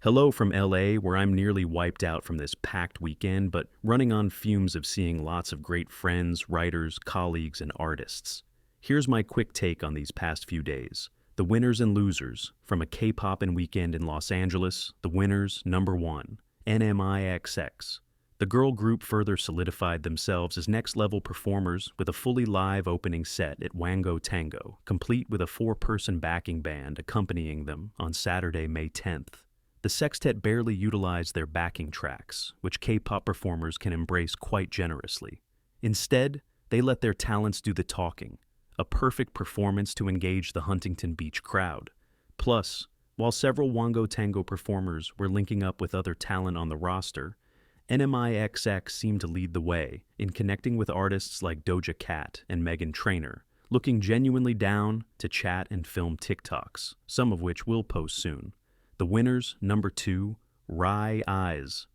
Hello from LA, where I'm nearly wiped out from this packed weekend, but running on fumes of seeing lots of great friends, writers, colleagues, and artists. Here's my quick take on these past few days. The winners and losers. From a K-pop and weekend in Los Angeles, the winners, number 1, NMIXX. The girl group further solidified themselves as next-level performers with a fully live opening set at Wango Tango, complete with a 4-person backing band accompanying them on Saturday, May 10th. The sextet barely utilized their backing tracks, which K-pop performers can embrace quite generously. Instead, they let their talents do the talking, a perfect performance to engage the Huntington Beach crowd. Plus, while several Wango Tango performers were linking up with other talent on the roster, NMIXX seemed to lead the way in connecting with artists like Doja Cat and Meghan Trainor, looking genuinely down to chat and film TikToks, some of which we'll post soon. The winners, number 2, RIIZE.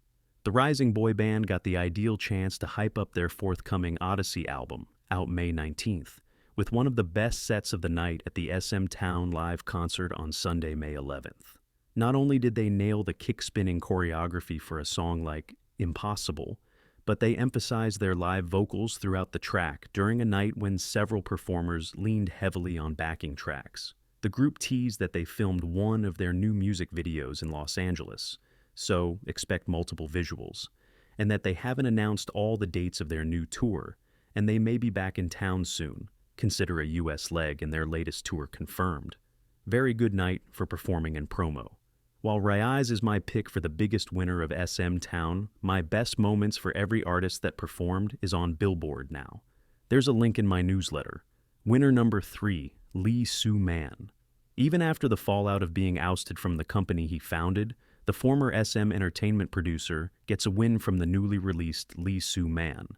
The rising boy band got the ideal chance to hype up their forthcoming Odyssey album, out May 19th, with one of the best sets of the night at the SMTOWN live concert on Sunday, May 11th. Not only did they nail the kick-spinning choreography for a song like Impossible, but they emphasized their live vocals throughout the track during a night when several performers leaned heavily on backing tracks. The group teased that they filmed one of their new music videos in Los Angeles, so expect multiple visuals, and that they haven't announced all the dates of their new tour, and they may be back in town soon, consider a US leg in their latest tour confirmed. Very good night for performing and promo. While RIIZE is my pick for the biggest winner of SMTOWN, my best moments for every artist that performed is on Billboard now. There's a link in my newsletter. Winner number 3, Lee Soo Man. Even after the fallout of being ousted from the company he founded, the former SM Entertainment producer gets a win from the newly released Lee Soo Man,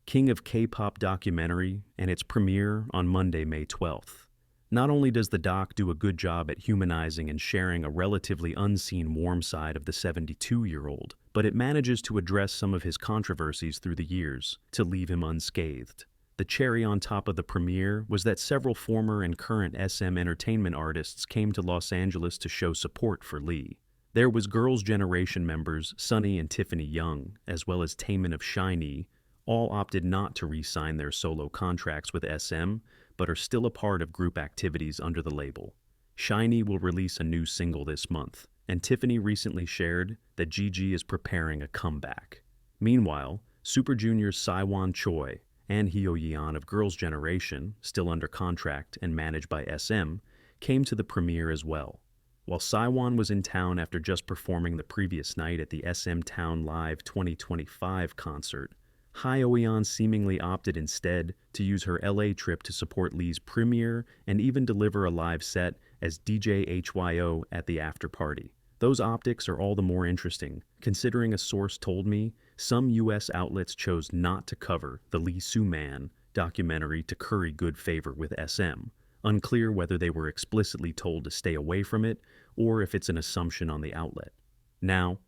King of K-pop documentary, and its premiere on Monday, May 12th. Not only does the doc do a good job at humanizing and sharing a relatively unseen warm side of the 72-year-old, but it manages to address some of his controversies through the years to leave him unscathed. The cherry on top of the premiere was that several former and current SM Entertainment artists came to Los Angeles to show support for Lee. There was Girls' Generation members Sunny and Tiffany Young, as well as Taemin of SHINee. All opted not to re-sign their solo contracts with SM, but are still a part of group activities under the label. SHINee will release a new single this month, and Tiffany recently shared that Gigi is preparing a comeback. Meanwhile, Super Junior's Siwon Choi and Hyo Yeon of Girls' Generation, still under contract and managed by SM, came to the premiere as well. While Siwon was in town after just performing the previous night at the SMTOWN Live 2025 concert, Hyo Yeon seemingly opted instead to use her LA trip to support Lee's premiere and even deliver a live set as DJ HYO at the after party. Those optics are all the more interesting, considering a source told me some US outlets chose not to cover the Lee Soo Man documentary to curry good favor with SM. Unclear whether they were explicitly told to stay away from it or if it's an assumption on the outlet. Now,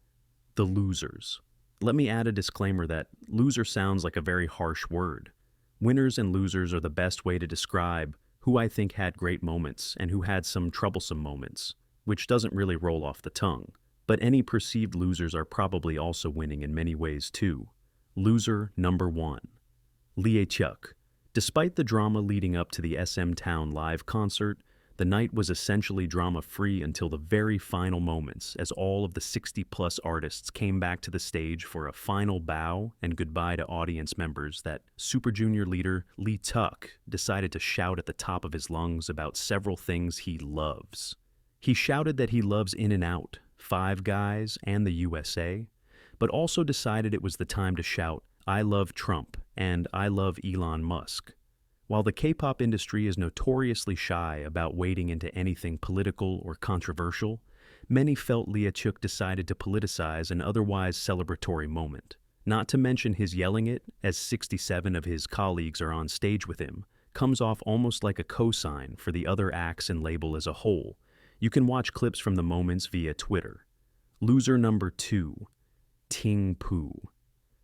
the losers. Let me add a disclaimer that loser sounds like a very harsh word. Winners and losers are the best way to describe who I think had great moments and who had some troublesome moments, which doesn't really roll off the tongue. But any perceived losers are probably also winning in many ways too. Loser number 1, Lee Soo. Despite the drama leading up to the SMTOWN live concert, the night was essentially drama-free until the very final moments as all of the 60-plus artists came back to the stage for a final bow and goodbye to audience members that Super Junior leader Lee Soo decided to shout at the top of his lungs about several things he loves. He shouted that he loves In-N-Out, Five Guys, and the USA, but also decided it was the time to shout, I love Trump and I love Elon Musk. While the K-pop industry is notoriously shy about wading into anything political or controversial, many felt Lee Soo decided to politicize an otherwise celebratory moment. Not to mention his yelling it, as 67 of his colleagues are on stage with him, comes off almost like a cosign for the other acts and label as a whole. You can watch clips from the moments via Twitter. Loser number 2, Ting Poo.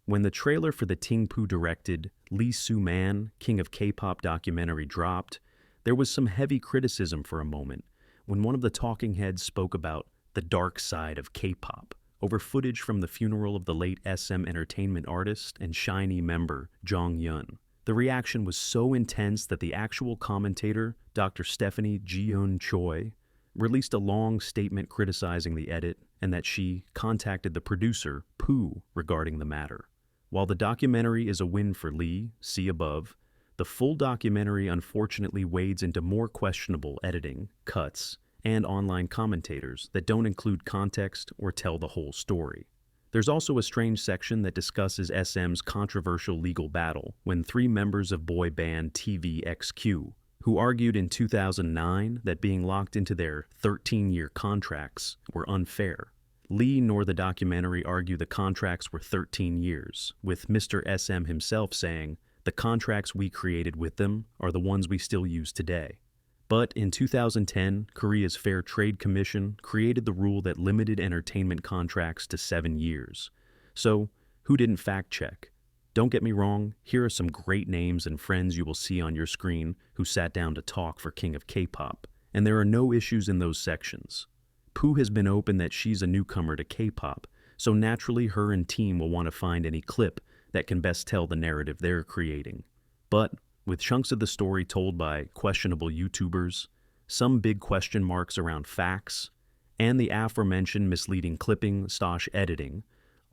When the trailer for the Ting Poo directed Lee Soo Man, King of K-pop documentary dropped, there was some heavy criticism for a moment when one of the talking heads spoke about the dark side of K-pop, over footage from the funeral of the late SM Entertainment artist and SHINee member Jong Yun. The reaction was so intense that the actual commentator, Dr. Stephanie Jeon Choi, released a long statement criticizing the edit and that she contacted the producer, Poo, regarding the matter. While the documentary is a win for Lee, see above, the full documentary unfortunately wades into more questionable editing, cuts, and online commentators that don't include context or tell the whole story. There's also a strange section that discusses SM's controversial legal battle when 3 members of boy band TVXQ, who argued in 2009 that being locked into their 13-year contracts were unfair. Lee nor the documentary argue the contracts were 13 years, with Mr. SM himself saying, "The contracts we created with them are the ones we still use today." But in 2010, Korea's Fair Trade Commission created the rule that limited entertainment contracts to 7 years. So, who didn't fact-check? Don't get me wrong, here are some great names and friends you will see on your screen who sat down to talk for King of K-pop, and there are no issues in those sections. Poo has been open that she's a newcomer to K-pop, so naturally her and team will want to find any clip that can best tell the narrative they're creating. But with chunks of the story told by questionable YouTubers, some big question marks around facts, and the aforementioned misleading clipping/editing,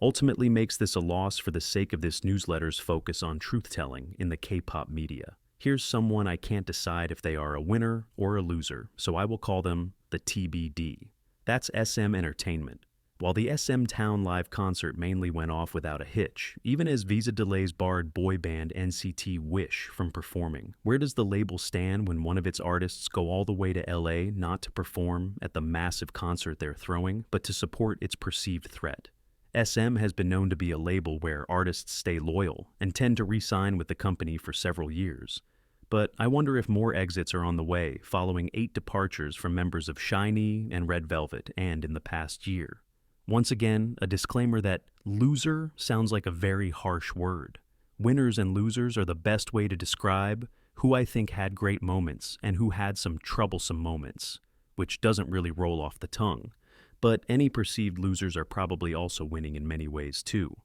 ultimately makes this a loss for the sake of this newsletter's focus on truth-telling in the K-pop media. Here's someone I can't decide if they are a winner or a loser, so I will call them the TBD. That's SM Entertainment. While the SMTOWN live concert mainly went off without a hitch, even as visa delays barred boy band NCT Wish from performing, where does the label stand when one of its artists go all the way to LA not to perform at the massive concert they're throwing, but to support its perceived threat? SM has been known to be a label where artists stay loyal and tend to re-sign with the company for several years. But I wonder if more exits are on the way following 8 departures from members of SHINee and Red Velvet and in the past year. Once again, a disclaimer that loser sounds like a very harsh word. Winners and losers are the best way to describe who I think had great moments and who had some troublesome moments, which doesn't really roll off the tongue. But any perceived losers are probably also winning in many ways too.